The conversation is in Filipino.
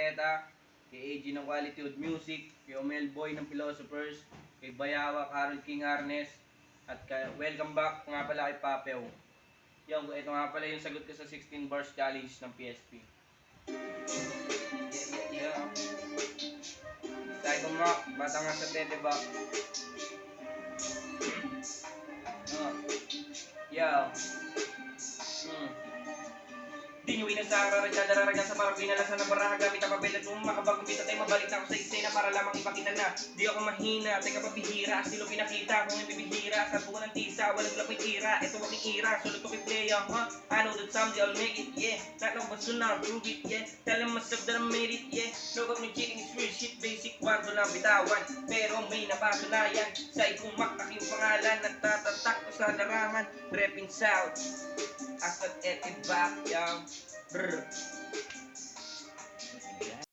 Araneta, kay AG ng Qualityhood Music, kay Omel Boy ng Philosophers, kay Bayawa, Carol King Harness, at welcome back nga pala kay Papew. Yung, ito nga pala yung sagot ko sa 16 bars challenge ng PSP. Yeah. Psycho Mac, bata nga sa tete ba? Yeah. Di nyo inasara, radya-dararagan sa parang pinalasan ng baraha gamit ang papel at makabagong bita tayo mabalik na ako sa eksena para lamang ipakita na di ako mahina, teka pabihira, estilo pinakita kung ibibihira, sa buwan ng tisa, walang lapit ira, ito aking ira, sulit ko play I know that someday I'll make it, yeah, not long but soon I'll prove it, yeah, telling myself that I made it, yeah, no got me cheating, it's real shit, basic, wando lang bitawan, pero may napatunayan, sa ikumak aking pangalan, nagtatatak ko sa larangan, repping south. Asat et ibak yang brr